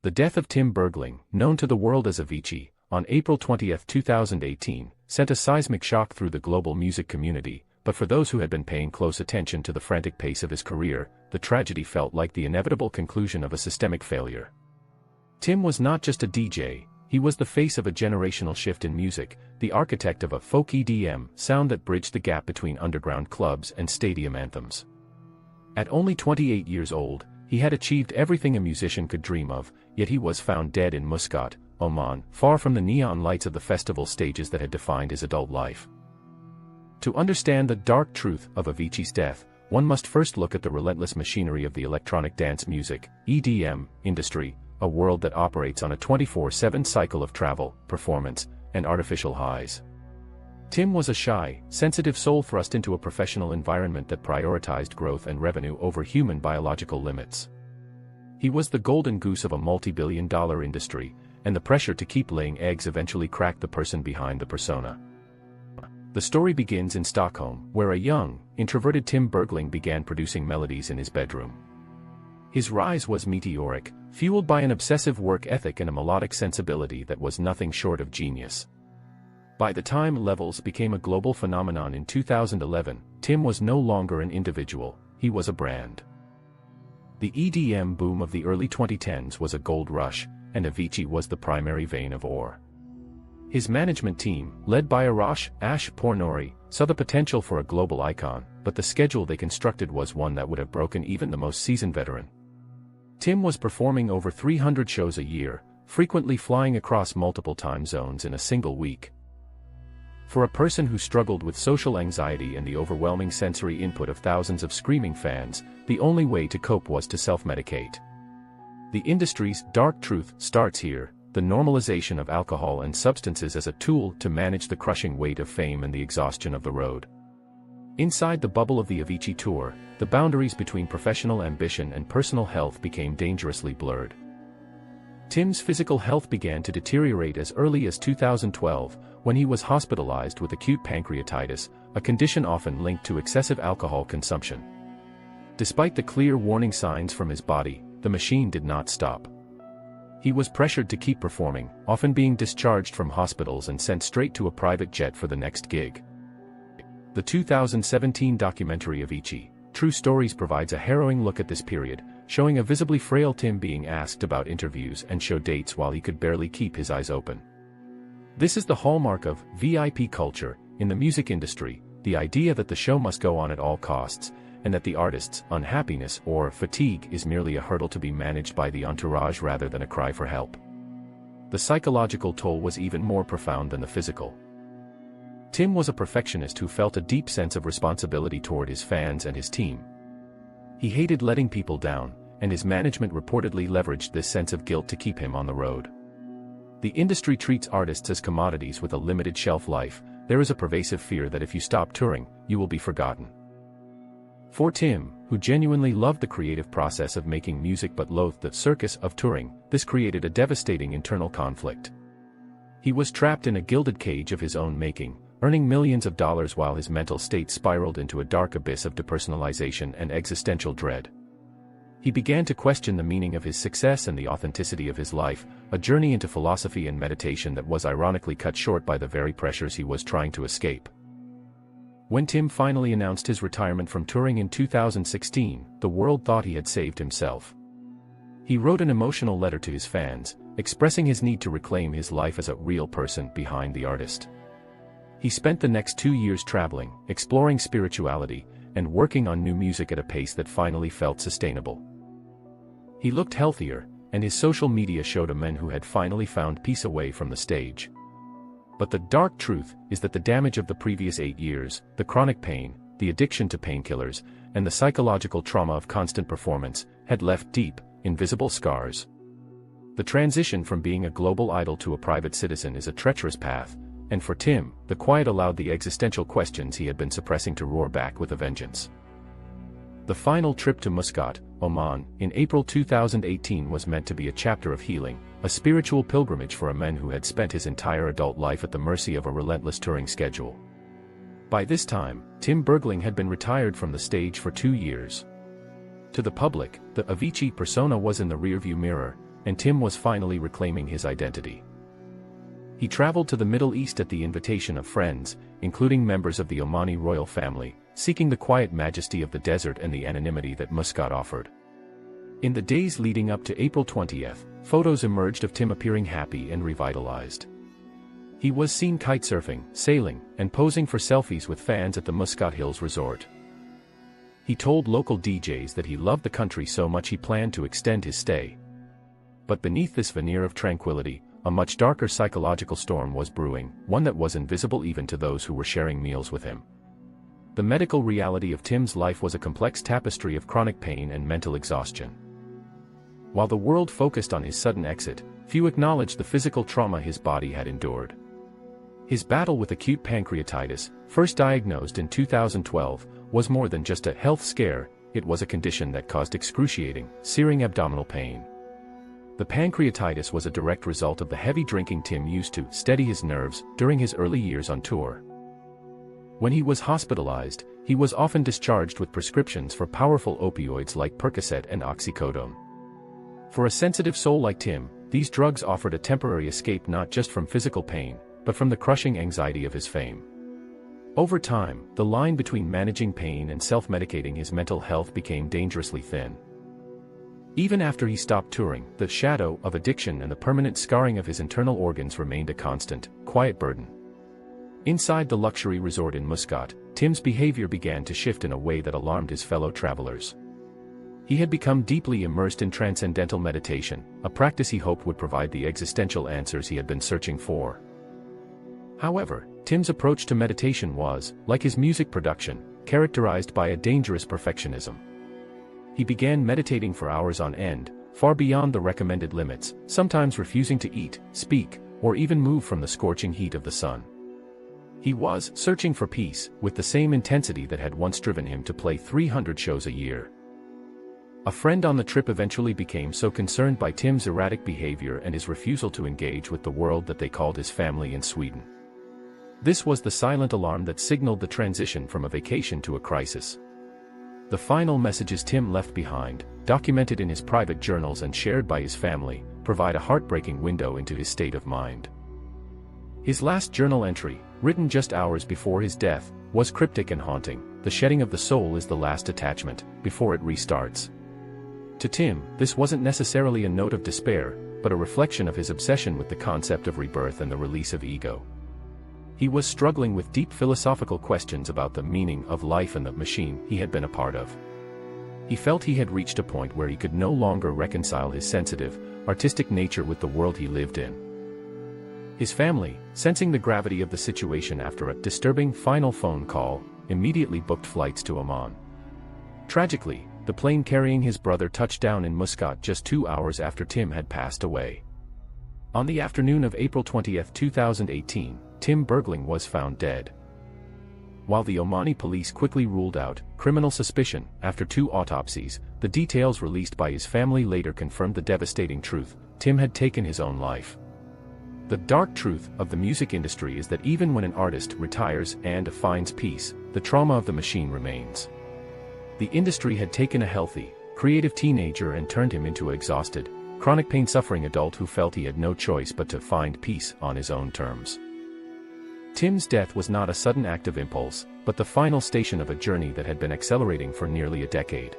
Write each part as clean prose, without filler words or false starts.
The death of Tim Bergling, known to the world as Avicii, on April 20, 2018, sent a seismic shock through the global music community, but for those who had been paying close attention to the frantic pace of his career, the tragedy felt like the inevitable conclusion of a systemic failure. Tim was not just a DJ, he was the face of a generational shift in music, the architect of a folk EDM sound that bridged the gap between underground clubs and stadium anthems. At only 28 years old, he had achieved everything a musician could dream of, yet he was found dead in Muscat, Oman, far from the neon lights of the festival stages that had defined his adult life. To understand the dark truth of Avicii's death, one must first look at the relentless machinery of the electronic dance music, EDM, industry, a world that operates on a 24/7 cycle of travel, performance, and artificial highs. Tim was a shy, sensitive soul thrust into a professional environment that prioritized growth and revenue over human biological limits. He was the golden goose of a multi-billion-dollar industry, and the pressure to keep laying eggs eventually cracked the person behind the persona. The story begins in Stockholm, where a young, introverted Tim Bergling began producing melodies in his bedroom. His rise was meteoric, fueled by an obsessive work ethic and a melodic sensibility that was nothing short of genius. By the time Levels became a global phenomenon in 2011, Tim was no longer an individual, he was a brand. The EDM boom of the early 2010s was a gold rush, and Avicii was the primary vein of ore. His management team, led by Ash Pornori, saw the potential for a global icon, but the schedule they constructed was one that would have broken even the most seasoned veteran. Tim was performing over 300 shows a year, frequently flying across multiple time zones in a single week. For a person who struggled with social anxiety and the overwhelming sensory input of thousands of screaming fans, the only way to cope was to self-medicate. The industry's dark truth starts here, the normalization of alcohol and substances as a tool to manage the crushing weight of fame and the exhaustion of the road. Inside the bubble of the Avicii tour, the boundaries between professional ambition and personal health became dangerously blurred. Tim's physical health began to deteriorate as early as 2012, when he was hospitalized with acute pancreatitis, a condition often linked to excessive alcohol consumption. Despite the clear warning signs from his body, the machine did not stop. He was pressured to keep performing, often being discharged from hospitals and sent straight to a private jet for the next gig. The 2017 documentary Avicii, True Stories provides a harrowing look at this period, showing a visibly frail Tim being asked about interviews and show dates while he could barely keep his eyes open. This is the hallmark of VIP culture in the music industry, the idea that the show must go on at all costs, and that the artist's unhappiness or fatigue is merely a hurdle to be managed by the entourage rather than a cry for help. The psychological toll was even more profound than the physical. Tim was a perfectionist who felt a deep sense of responsibility toward his fans and his team. He hated letting people down, and his management reportedly leveraged this sense of guilt to keep him on the road. The industry treats artists as commodities with a limited shelf life. There is a pervasive fear that if you stop touring, you will be forgotten. For Tim, who genuinely loved the creative process of making music but loathed the circus of touring, this created a devastating internal conflict. He was trapped in a gilded cage of his own making, earning millions of dollars while his mental state spiraled into a dark abyss of depersonalization and existential dread. He began to question the meaning of his success and the authenticity of his life, a journey into philosophy and meditation that was ironically cut short by the very pressures he was trying to escape. When Tim finally announced his retirement from touring in 2016, the world thought he had saved himself. He wrote an emotional letter to his fans, expressing his need to reclaim his life as a real person behind the artist. He spent the next 2 years traveling, exploring spirituality, and working on new music at a pace that finally felt sustainable. He looked healthier, and his social media showed a man who had finally found peace away from the stage. But the dark truth is that the damage of the previous 8 years, the chronic pain, the addiction to painkillers, and the psychological trauma of constant performance, had left deep, invisible scars. The transition from being a global idol to a private citizen is a treacherous path, and for Tim, the quiet allowed the existential questions he had been suppressing to roar back with a vengeance. The final trip to Muscat, Oman, in April 2018 was meant to be a chapter of healing, a spiritual pilgrimage for a man who had spent his entire adult life at the mercy of a relentless touring schedule. By this time, Tim Bergling had been retired from the stage for 2 years. To the public, the Avicii persona was in the rearview mirror, and Tim was finally reclaiming his identity. He traveled to the Middle East at the invitation of friends, including members of the Omani royal family, seeking the quiet majesty of the desert and the anonymity that Muscat offered. In the days leading up to April 20th, photos emerged of Tim appearing happy and revitalized. He was seen kitesurfing, sailing, and posing for selfies with fans at the Muscat Hills resort. He told local DJs that he loved the country so much he planned to extend his stay. But beneath this veneer of tranquility, a much darker psychological storm was brewing, one that was invisible even to those who were sharing meals with him. The medical reality of Tim's life was a complex tapestry of chronic pain and mental exhaustion. While the world focused on his sudden exit, few acknowledged the physical trauma his body had endured. His battle with acute pancreatitis, first diagnosed in 2012, was more than just a health scare. It was a condition that caused excruciating, searing abdominal pain. The pancreatitis was a direct result of the heavy drinking Tim used to steady his nerves during his early years on tour. When he was hospitalized, he was often discharged with prescriptions for powerful opioids like Percocet and oxycodone. For a sensitive soul like Tim, these drugs offered a temporary escape not just from physical pain, but from the crushing anxiety of his fame. Over time, the line between managing pain and self-medicating his mental health became dangerously thin. Even after he stopped touring, the shadow of addiction and the permanent scarring of his internal organs remained a constant, quiet burden. Inside the luxury resort in Muscat, Tim's behavior began to shift in a way that alarmed his fellow travelers. He had become deeply immersed in transcendental meditation, a practice he hoped would provide the existential answers he had been searching for. However, Tim's approach to meditation was, like his music production, characterized by a dangerous perfectionism. He began meditating for hours on end, far beyond the recommended limits, sometimes refusing to eat, speak, or even move from the scorching heat of the sun. He was searching for peace, with the same intensity that had once driven him to play 300 shows a year. A friend on the trip eventually became so concerned by Tim's erratic behavior and his refusal to engage with the world that they called his family in Sweden. This was the silent alarm that signaled the transition from a vacation to a crisis. The final messages Tim left behind, documented in his private journals and shared by his family, provide a heartbreaking window into his state of mind. His last journal entry, written just hours before his death, was cryptic and haunting. The shedding of the soul is the last attachment, before it restarts. To Tim, this wasn't necessarily a note of despair, but a reflection of his obsession with the concept of rebirth and the release of ego. He was struggling with deep philosophical questions about the meaning of life and the machine he had been a part of. He felt he had reached a point where he could no longer reconcile his sensitive, artistic nature with the world he lived in. His family, sensing the gravity of the situation after a disturbing final phone call, immediately booked flights to Oman. Tragically, the plane carrying his brother touched down in Muscat just 2 hours after Tim had passed away. On the afternoon of April 20, 2018, Tim Bergling was found dead. While the Omani police quickly ruled out criminal suspicion after 2 autopsies, the details released by his family later confirmed the devastating truth: Tim had taken his own life. The dark truth of the music industry is that even when an artist retires and finds peace, the trauma of the machine remains. The industry had taken a healthy, creative teenager and turned him into an exhausted, chronic pain-suffering adult who felt he had no choice but to find peace on his own terms. Tim's death was not a sudden act of impulse, but the final station of a journey that had been accelerating for nearly a decade.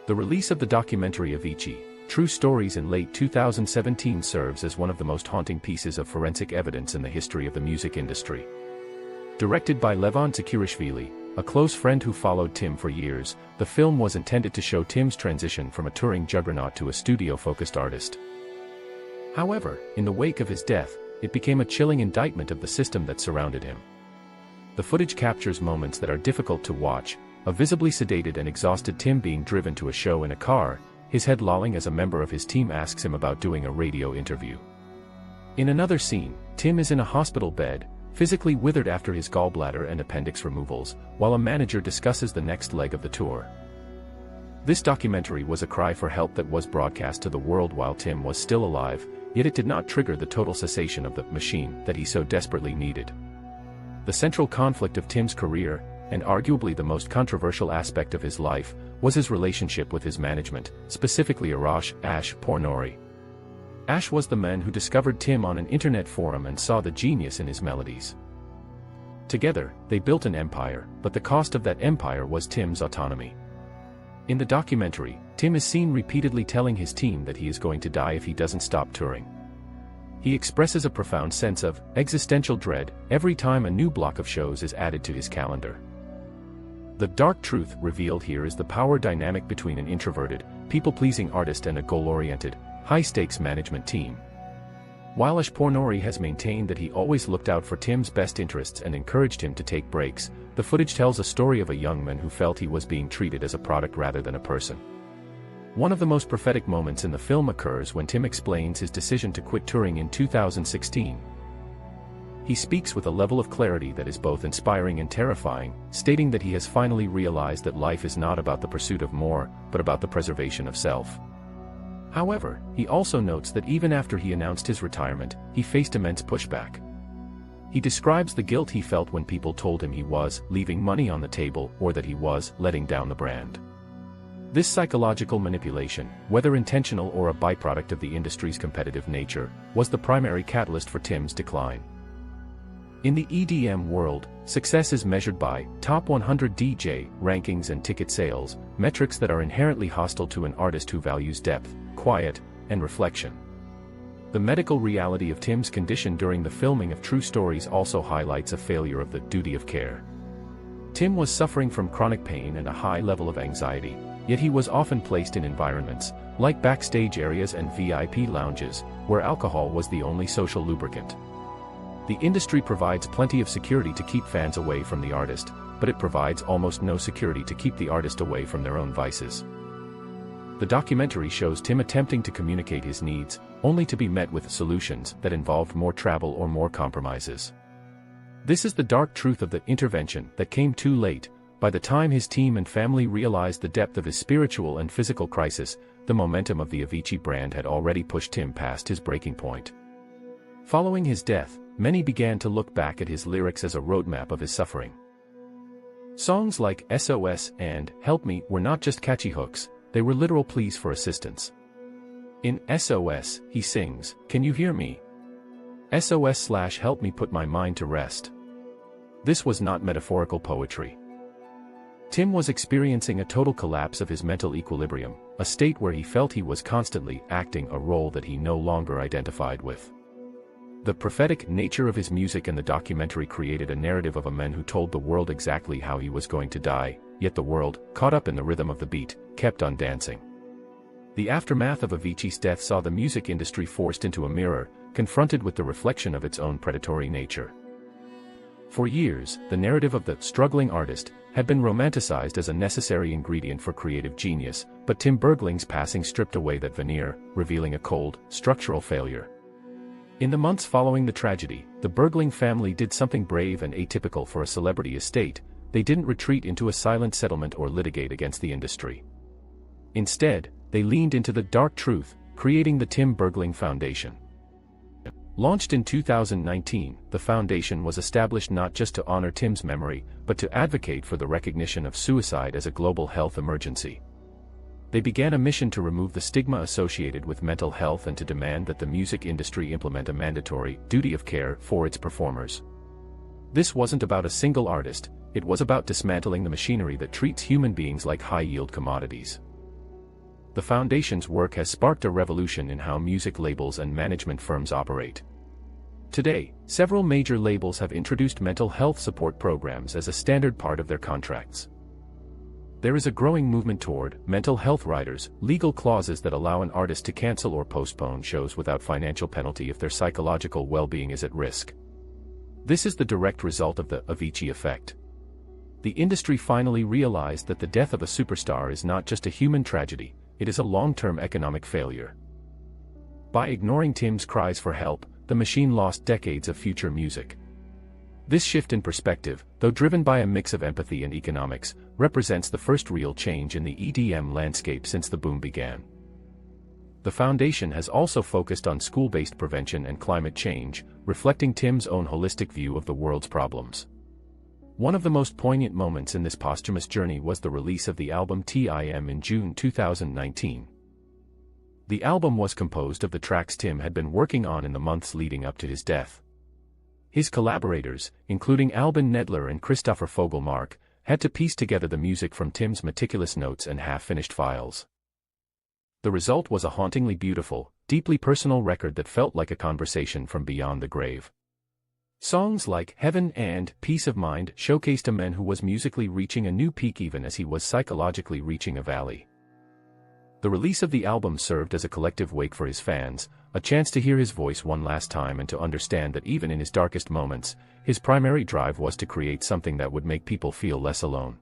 The release of the documentary Avicii, True Stories in late 2017 serves as one of the most haunting pieces of forensic evidence in the history of the music industry. Directed by Levon Zakirishvili, a close friend who followed Tim for years, the film was intended to show Tim's transition from a touring juggernaut to a studio-focused artist. However, in the wake of his death, it became a chilling indictment of the system that surrounded him. The footage captures moments that are difficult to watch: a visibly sedated and exhausted Tim being driven to a show in a car, his head lolling as a member of his team asks him about doing a radio interview. In another scene, Tim is in a hospital bed, physically withered after his gallbladder and appendix removals, while a manager discusses the next leg of the tour. This documentary was a cry for help that was broadcast to the world while Tim was still alive, yet it did not trigger the total cessation of the machine that he so desperately needed. The central conflict of Tim's career, and arguably the most controversial aspect of his life, was his relationship with his management, specifically Arash Ash Pornori. Ash was the man who discovered Tim on an internet forum and saw the genius in his melodies. Together, they built an empire, but the cost of that empire was Tim's autonomy. In the documentary, Tim is seen repeatedly telling his team that he is going to die if he doesn't stop touring. He expresses a profound sense of existential dread every time a new block of shows is added to his calendar. The dark truth revealed here is the power dynamic between an introverted, people-pleasing artist and a goal-oriented, high-stakes management team. While Ash Pournouri has maintained that he always looked out for Tim's best interests and encouraged him to take breaks, the footage tells a story of a young man who felt he was being treated as a product rather than a person. One of the most prophetic moments in the film occurs when Tim explains his decision to quit touring in 2016. He speaks with a level of clarity that is both inspiring and terrifying, stating that he has finally realized that life is not about the pursuit of more, but about the preservation of self. However, he also notes that even after he announced his retirement, he faced immense pushback. He describes the guilt he felt when people told him he was leaving money on the table or that he was letting down the brand. This psychological manipulation, whether intentional or a byproduct of the industry's competitive nature, was the primary catalyst for Tim's decline. In the EDM world, success is measured by top 100 DJ rankings and ticket sales, metrics that are inherently hostile to an artist who values depth, quiet, and reflection. The medical reality of Tim's condition during the filming of True Stories also highlights a failure of the duty of care. Tim was suffering from chronic pain and a high level of anxiety, yet he was often placed in environments, like backstage areas and VIP lounges, where alcohol was the only social lubricant. The industry provides plenty of security to keep fans away from the artist, but it provides almost no security to keep the artist away from their own vices. The documentary shows Tim attempting to communicate his needs, only to be met with solutions that involved more travel or more compromises. This is the dark truth of the intervention that came too late. By the time his team and family realized the depth of his spiritual and physical crisis, the momentum of the Avicii brand had already pushed Tim past his breaking point. Following his death, many began to look back at his lyrics as a roadmap of his suffering. Songs like SOS and Help Me were not just catchy hooks, they were literal pleas for assistance. In SOS, he sings, "Can you hear me? SOS/help me put my mind to rest." This was not metaphorical poetry. Tim was experiencing a total collapse of his mental equilibrium, a state where he felt he was constantly acting a role that he no longer identified with. The prophetic nature of his music and the documentary created a narrative of a man who told the world exactly how he was going to die, yet the world, caught up in the rhythm of the beat, kept on dancing. The aftermath of Avicii's death saw the music industry forced into a mirror, confronted with the reflection of its own predatory nature. For years, the narrative of the struggling artist had been romanticized as a necessary ingredient for creative genius, but Tim Bergling's passing stripped away that veneer, revealing a cold, structural failure. In the months following the tragedy, the Bergling family did something brave and atypical for a celebrity estate. They didn't retreat into a silent settlement or litigate against the industry. Instead, they leaned into the dark truth, creating the Tim Bergling Foundation. Launched in 2019, the foundation was established not just to honor Tim's memory, but to advocate for the recognition of suicide as a global health emergency. They began a mission to remove the stigma associated with mental health and to demand that the music industry implement a mandatory duty of care for its performers. This wasn't about a single artist, it was about dismantling the machinery that treats human beings like high-yield commodities. The foundation's work has sparked a revolution in how music labels and management firms operate. Today, several major labels have introduced mental health support programs as a standard part of their contracts. There is a growing movement toward mental health riders, legal clauses that allow an artist to cancel or postpone shows without financial penalty if their psychological well-being is at risk. This is the direct result of the Avicii effect. The industry finally realized that the death of a superstar is not just a human tragedy, it is a long-term economic failure. By ignoring Tim's cries for help, the machine lost decades of future music. This shift in perspective, though driven by a mix of empathy and economics, represents the first real change in the EDM landscape since the boom began. The foundation has also focused on school-based prevention and climate change, reflecting Tim's own holistic view of the world's problems. One of the most poignant moments in this posthumous journey was the release of the album TIM in June 2019. The album was composed of the tracks Tim had been working on in the months leading up to his death. His collaborators, including Albin Nedler and Christopher Fogelmark, had to piece together the music from Tim's meticulous notes and half-finished files. The result was a hauntingly beautiful, deeply personal record that felt like a conversation from beyond the grave. Songs like Heaven and Peace of Mind showcased a man who was musically reaching a new peak even as he was psychologically reaching a valley. The release of the album served as a collective wake for his fans, a chance to hear his voice one last time and to understand that even in his darkest moments, his primary drive was to create something that would make people feel less alone.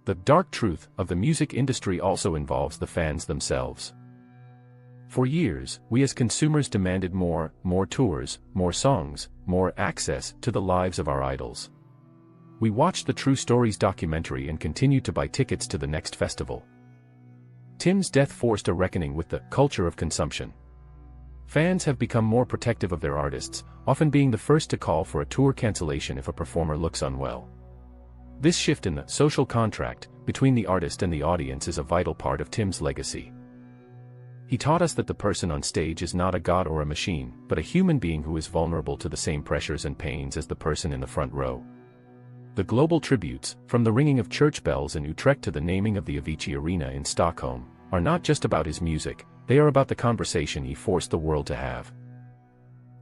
The dark truth of the music industry also involves the fans themselves. For years, we as consumers demanded more tours, more songs, more access to the lives of our idols. We watched the True Stories documentary and continued to buy tickets to the next festival. Tim's death forced a reckoning with the culture of consumption. Fans have become more protective of their artists, often being the first to call for a tour cancellation if a performer looks unwell. This shift in the social contract between the artist and the audience is a vital part of Tim's legacy. He taught us that the person on stage is not a god or a machine, but a human being who is vulnerable to the same pressures and pains as the person in the front row. The global tributes, from the ringing of church bells in Utrecht to the naming of the Avicii Arena in Stockholm, are not just about his music, they are about the conversation he forced the world to have.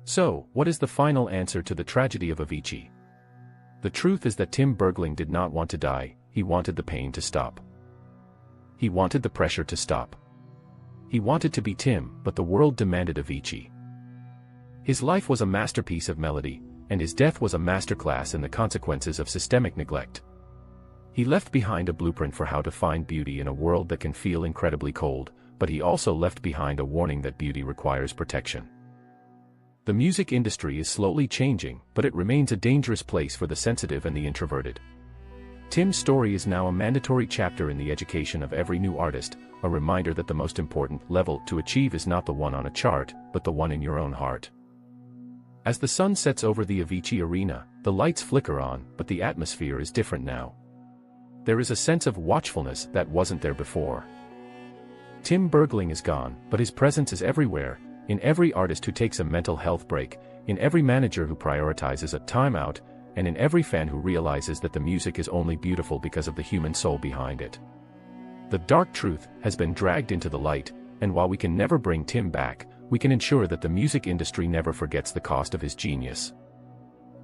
So, what is the final answer to the tragedy of Avicii? The truth is that Tim Bergling did not want to die, he wanted the pain to stop. He wanted the pressure to stop. He wanted to be Tim, but the world demanded Avicii. His life was a masterpiece of melody, and his death was a masterclass in the consequences of systemic neglect. He left behind a blueprint for how to find beauty in a world that can feel incredibly cold, but he also left behind a warning that beauty requires protection. The music industry is slowly changing, but it remains a dangerous place for the sensitive and the introverted. Tim's story is now a mandatory chapter in the education of every new artist, a reminder that the most important level to achieve is not the one on a chart, but the one in your own heart. As the sun sets over the Avicii Arena, the lights flicker on, but the atmosphere is different now. There is a sense of watchfulness that wasn't there before. Tim Bergling is gone, but his presence is everywhere, in every artist who takes a mental health break, in every manager who prioritizes a timeout, and in every fan who realizes that the music is only beautiful because of the human soul behind it. The dark truth has been dragged into the light, and while we can never bring Tim back, we can ensure that the music industry never forgets the cost of his genius.